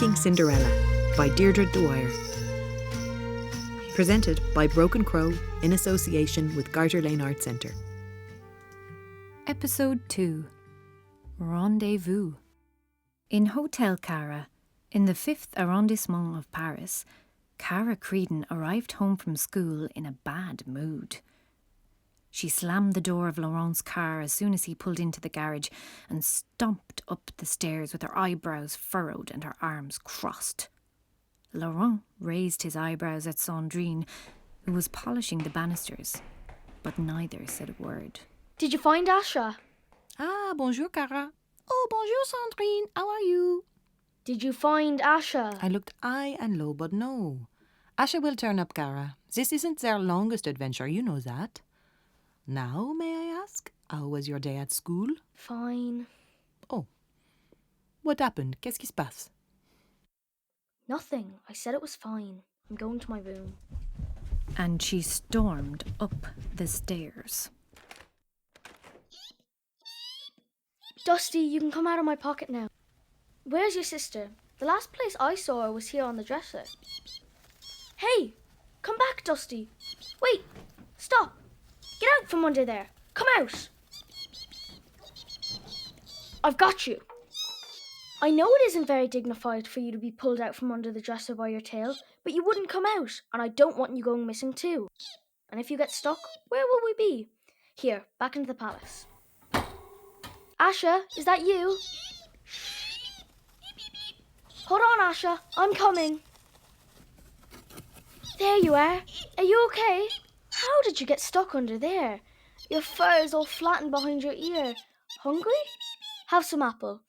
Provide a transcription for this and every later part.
Seeking Cinderella by Deirdre Dwyer. Presented by BrokenCrow in association with Garter Lane Arts Centre. Episode 2. Rendezvous. In Hotel Cara, in the 5th arrondissement of Paris, Cara Creedon arrived home from school in a bad mood. She slammed the door of Laurent's car as soon as he pulled into the garage and stomped up the stairs with her eyebrows furrowed and her arms crossed. Laurent raised his eyebrows at Sandrine, who was polishing the banisters, but neither said a word. Did you find Asha? Ah, bonjour, Cara. Oh, bonjour, Sandrine. How are you? Did you find Asha? I looked high and low, but no. Asha will turn up, Cara. This isn't their longest adventure, you know that. Now, may I ask, how was your day at school? Fine. Oh. What happened? Qu'est-ce qui se passe? Nothing. I said it was fine. I'm going to my room. And she stormed up the stairs. Dusty, you can come out of my pocket now. Where's your sister? The last place I saw her was here on the dresser. Hey! Come back, Dusty. Wait! Stop! Get out from under there. Come out. I've got you. I know it isn't very dignified for you to be pulled out from under the dresser by your tail, but you wouldn't come out, and I don't want you going missing too. And if you get stuck, where will we be? Here, back into the palace. Asha, is that you? Hold on, Asha. I'm coming. There you are. Are you okay? How did you get stuck under there? Your fur is all flattened behind your ear. Hungry? Have some apple.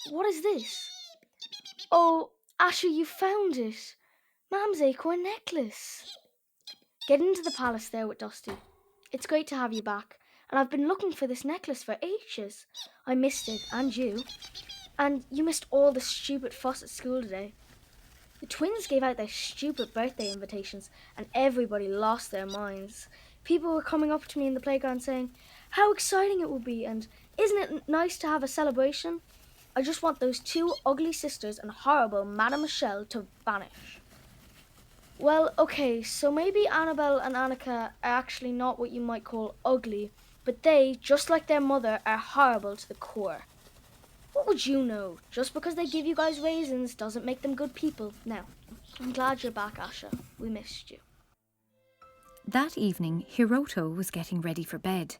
What is this? Oh, Asha, you found it. Mam's acorn necklace. Get into the palace there with Dusty. It's great to have you back, and I've been looking for this necklace for ages. I missed it, and you. And you missed all the stupid fuss at school today. The twins gave out their stupid birthday invitations and everybody lost their minds. People were coming up to me in the playground saying, how exciting it will be and isn't it nice to have a celebration? I just want those two ugly sisters and horrible Madame Michelle to vanish. Well, okay, so maybe Anabel and Anika are actually not what you might call ugly, but they, just like their mother, are horrible to the core. What would you know? Just because they give you guys raisins doesn't make them good people. Now, I'm glad you're back, Asha. We missed you. That evening, Hiroto was getting ready for bed.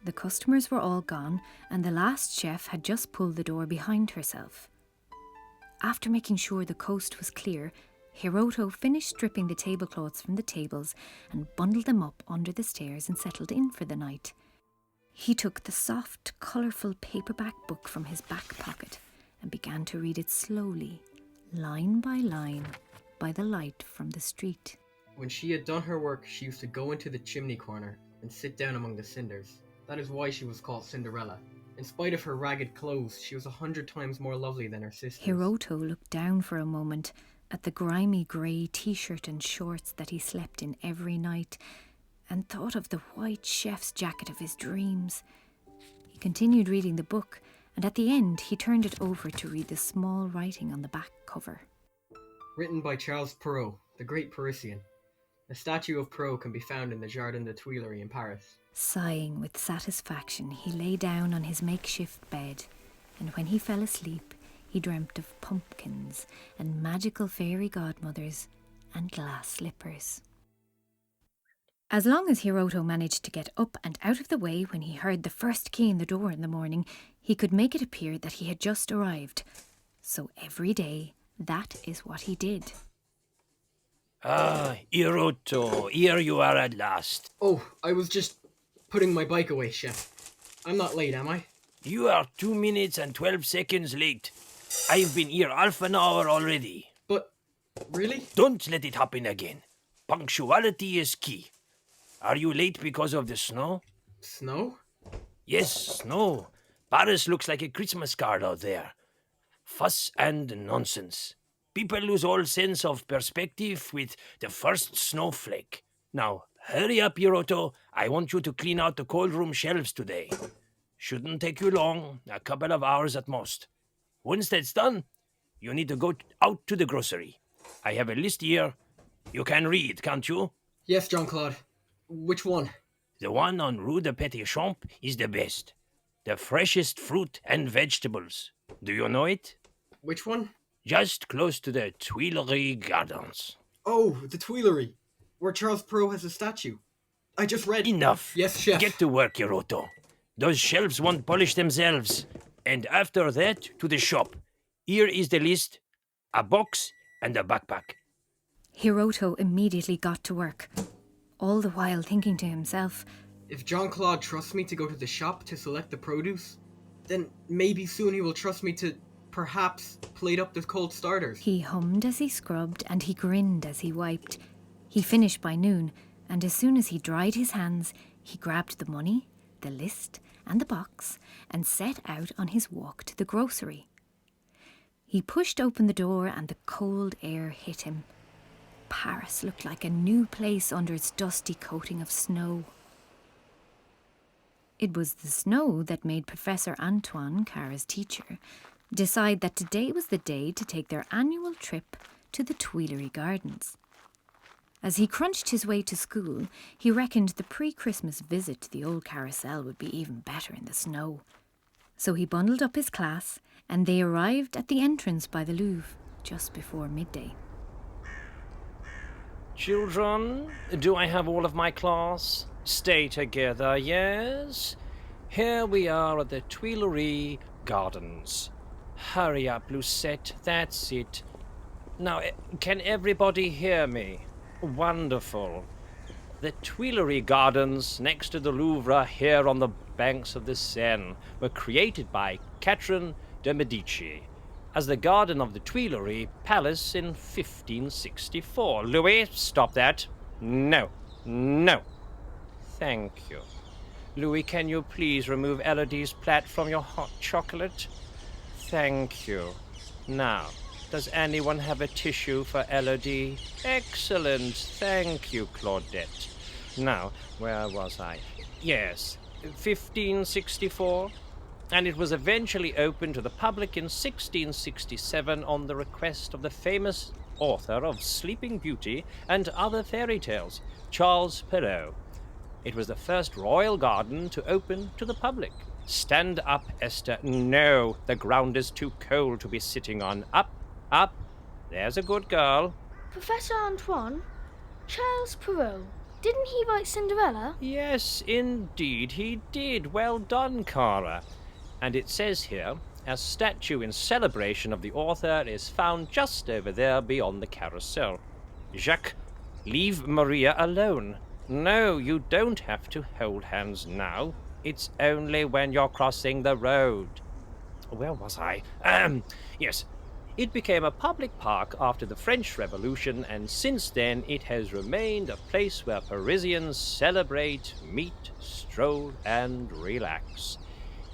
The customers were all gone, and the last chef had just pulled the door behind herself. After making sure the coast was clear, Hiroto finished stripping the tablecloths from the tables and bundled them up under the stairs and settled in for the night. He took the soft, colourful paperback book from his back pocket and began to read it slowly, line by line, by the light from the street. When she had done her work, she used to go into the chimney corner and sit down among the cinders. That is why she was called Cinderella. In spite of her ragged clothes, she was 100 times more lovely than her sisters. Hiroto looked down for a moment at the grimy grey t-shirt and shorts that he slept in every night and thought of the white chef's jacket of his dreams. He continued reading the book, and at the end he turned it over to read the small writing on the back cover. Written by Charles Perrault, the great Parisian. A statue of Perrault can be found in the Jardin des Tuileries in Paris. Sighing with satisfaction, he lay down on his makeshift bed, and when he fell asleep, he dreamt of pumpkins and magical fairy godmothers and glass slippers. As long as Hiroto managed to get up and out of the way when he heard the first key in the door in the morning, he could make it appear that he had just arrived. So every day, that is what he did. Ah, Hiroto, here you are at last. Oh, I was just putting my bike away, chef. I'm not late, am I? You are 2 minutes and 12 seconds late. I've been here half an hour already. But, really? Don't let it happen again. Punctuality is key. Are you late because of the snow? Snow? Yes, snow. Paris looks like a Christmas card out there. Fuss and nonsense. People lose all sense of perspective with the first snowflake. Now, hurry up, Hiroto. I want you to clean out the cold room shelves today. Shouldn't take you long, a couple of hours at most. Once that's done, You need to go out to the grocery. I have a list here. You can read, can't you? Yes, Jean-Claude. Which one? The one on Rue de Petit Champ is the best. The freshest fruit and vegetables. Do you know it? Which one? Just close to the Tuileries Gardens. Oh, the Tuileries, where Charles Perrault has a statue. I just read... Enough. Yes, chef. Get to work, Hiroto. Those shelves won't polish themselves. And after that, to the shop. Here is the list. A box and a backpack. Hiroto immediately got to work, all the while thinking to himself, If Jean-Claude trusts me to go to the shop to select the produce, then maybe soon he will trust me to, perhaps, plate up the cold starters. He hummed as he scrubbed and he grinned as he wiped. He finished by noon, and as soon as he dried his hands, he grabbed the money, the list and the box and set out on his walk to the grocery. He pushed open the door and the cold air hit him. Paris looked like a new place under its dusty coating of snow. It was the snow that made Professor Antoine, Cara's teacher, decide that today was the day to take their annual trip to the Tuileries Gardens. As he crunched his way to school, he reckoned the pre-Christmas visit to the old carousel would be even better in the snow. So he bundled up his class, and they arrived at the entrance by the Louvre just before midday. Children, do I have all of my class? Stay together, yes? Here we are at the Tuileries Gardens. Hurry up, Lucette, that's it. Now, can everybody hear me? Wonderful. The Tuileries Gardens, next to the Louvre, here on the banks of the Seine, were created by Catherine de Medici as the garden of the Tuileries Palace in 1564. Louis, stop that. No. Thank you. Louis, can you please remove Elodie's plait from your hot chocolate? Thank you. Now, does anyone have a tissue for Elodie? Excellent. Thank you, Claudette. Now, where was I? Yes, 1564. And it was eventually opened to the public in 1667 on the request of the famous author of Sleeping Beauty and other fairy tales, Charles Perrault. It was the first royal garden to open to the public. Stand up, Esther. No, the ground is too cold to be sitting on. Up. There's a good girl. Professor Antoine, Charles Perrault, didn't he write Cinderella? Yes, indeed he did. Well done, Cara. And it says here, a statue in celebration of the author is found just over there beyond the carousel. Jacques, leave Maria alone. No, you don't have to hold hands now. It's only when you're crossing the road. Where was I? Yes. It became a public park after the French Revolution, and since then it has remained a place where Parisians celebrate, meet, stroll, and relax.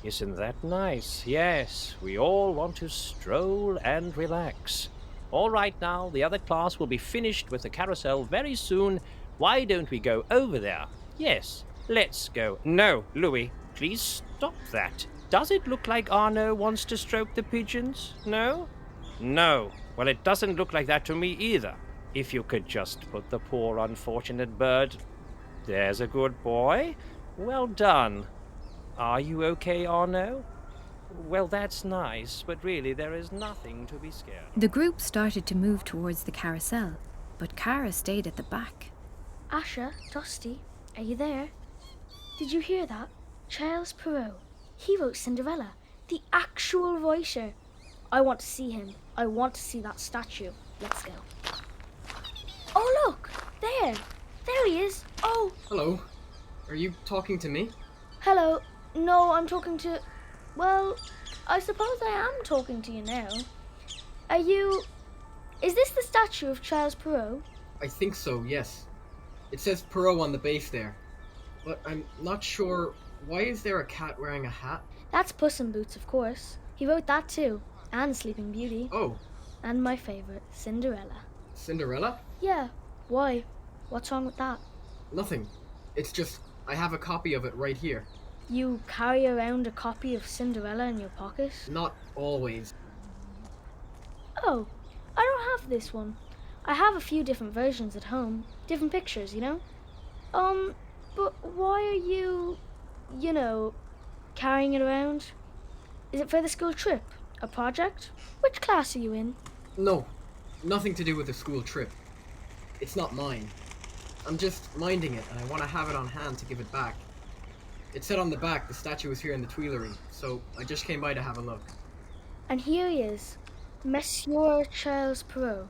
Isn't that nice? Yes, we all want to stroll and relax. All right now, the other class will be finished with the carousel very soon. Why don't we go over there? Yes, let's go. No, Louis, please stop that. Does it look like Arnaud wants to stroke the pigeons? No? No. Well, it doesn't look like that to me either. If you could just put the poor unfortunate bird... There's a good boy. Well done. Are you okay, Arnaud? Well, that's nice, but really there is nothing to be scared of. The group started to move towards the carousel, but Cara stayed at the back. Asha, Dusty, are you there? Did you hear that? Charles Perrault. He wrote Cinderella, the actual writer. I want to see him. I want to see that statue. Let's go. Oh, look! There! There he is! Oh! Hello. Are you talking to me? Hello. No, I'm talking to... Well, I suppose I am talking to you now. Are you... Is this the statue of Charles Perrault? I think so, yes. It says Perrault on the base there. But I'm not sure... Why is there a cat wearing a hat? That's Puss in Boots, of course. He wrote that too. And Sleeping Beauty. Oh. And my favourite, Cinderella. Cinderella? Yeah. Why? What's wrong with that? Nothing. It's just, I have a copy of it right here. You carry around a copy of Cinderella in your pocket? Not always. Oh, I don't have this one. I have a few different versions at home. Different pictures, you know? But why are you, carrying it around? Is it for the school trip? A project? Which class are you in? No, nothing to do with the school trip. It's not mine. I'm just minding it, and I want to have it on hand to give it back. It said on the back the statue was here in the Tuileries, so I just came by to have a look. And here he is, Monsieur Charles Perrault.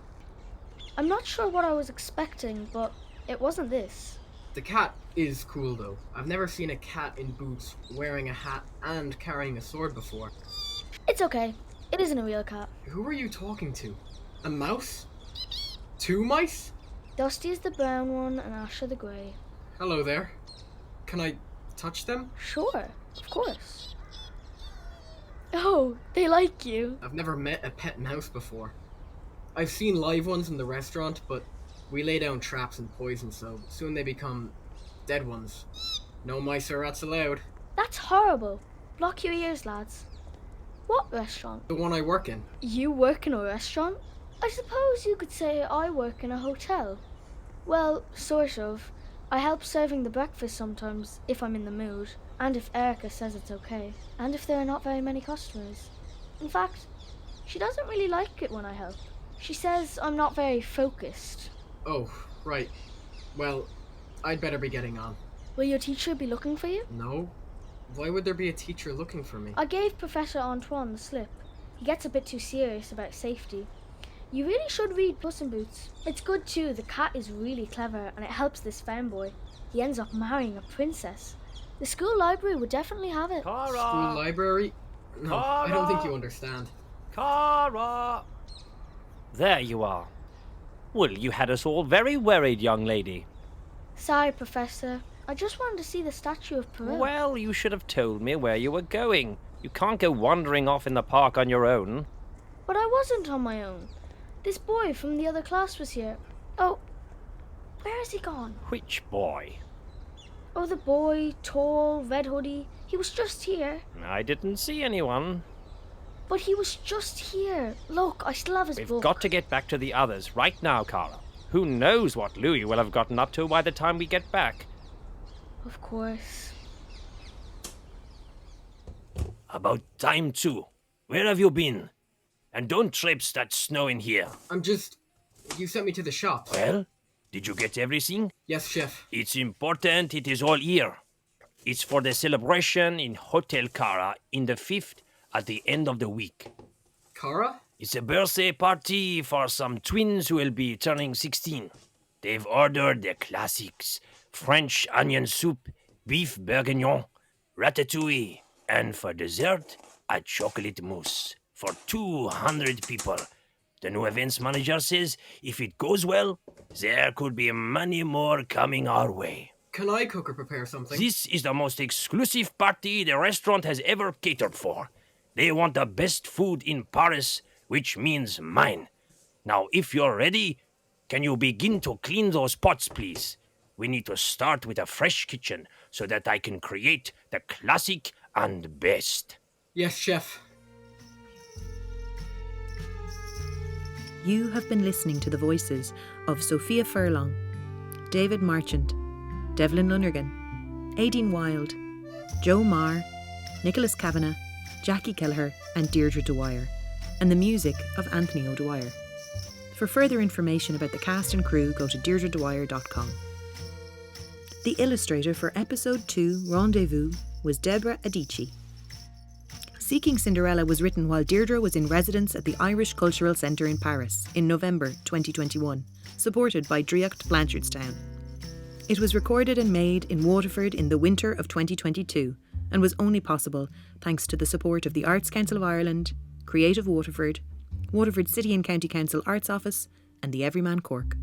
I'm not sure what I was expecting, but it wasn't this. The cat is cool though. I've never seen a cat in boots wearing a hat and carrying a sword before. It's okay. It isn't a real cat. Who are you talking to? A mouse? 2 mice? Dusty is the brown one and Asher the grey. Hello there. Can I touch them? Sure, of course. Oh, they like you. I've never met a pet mouse before. I've seen live ones in the restaurant, but we lay down traps and poison, so soon they become dead ones. No mice or rats allowed. That's horrible. Block your ears, lads. What restaurant? The one I work in. You work in a restaurant? I suppose you could say I work in a hotel. Well, sort of. I help serving the breakfast sometimes, if I'm in the mood, and if Erica says it's okay, and if there are not very many customers. In fact, she doesn't really like it when I help. She says I'm not very focused. Oh, right. Well, I'd better be getting on. Will your teacher be looking for you? No? Why would there be a teacher looking for me? I gave Professor Antoine the slip. He gets a bit too serious about safety. You really should read Puss in Boots. It's good too, the cat is really clever and it helps this fanboy. He ends up marrying a princess. The school library would definitely have it. Cara! School library? No, I don't think you understand. Cara! There you are. Well, you had us all very worried, young lady. Sorry, Professor. I just wanted to see the statue of Perrault. Well, you should have told me where you were going. You can't go wandering off in the park on your own. But I wasn't on my own. This boy from the other class was here. Oh, where has he gone? Which boy? Oh, the boy, tall, red hoodie. He was just here. I didn't see anyone. But he was just here. Look, I still have his book. We've got to get back to the others right now, Cara. Who knows what Louis will have gotten up to by the time we get back. Of course. About time, too. Where have you been? And don't traipse that snow in here. You sent me to the shop. Well, did you get everything? Yes, chef. It's important it is all here. It's for the celebration in Hotel Cara in the 5th at the end of the week. Cara? It's a birthday party for some twins who will be turning 16. They've ordered the classics: French onion soup, beef bourguignon, ratatouille, and for dessert, a chocolate mousse for 200 people. The new events manager says if it goes well, there could be many more coming our way. Can I cook or prepare something? This is the most exclusive party the restaurant has ever catered for. They want the best food in Paris, which means mine. Now, if you're ready, can you begin to clean those pots, please? We need to start with a fresh kitchen so that I can create the classic and best. Yes, chef. You have been listening to the voices of Sophia Furlong, David Marchant, Devlyn Lonergan, Aideen Wylde, Joe Marr, Nicholas Kavanagh, Jacqui Kelleher and Deirdre Dwyer, and the music of Anthony O'Dwyer. For further information about the cast and crew, go to deirdredwyer.com. The illustrator for episode 2, Rendezvous, was Debora Adichi. Seeking Cinderella was written while Deirdre was in residence at the Irish Cultural Centre in Paris in November 2021, supported by Draocht Blanchardstown. It was recorded and made in Waterford in the winter of 2022 and was only possible thanks to the support of the Arts Council of Ireland, Creative Waterford, Waterford City and County Council Arts Office and the Everyman Cork.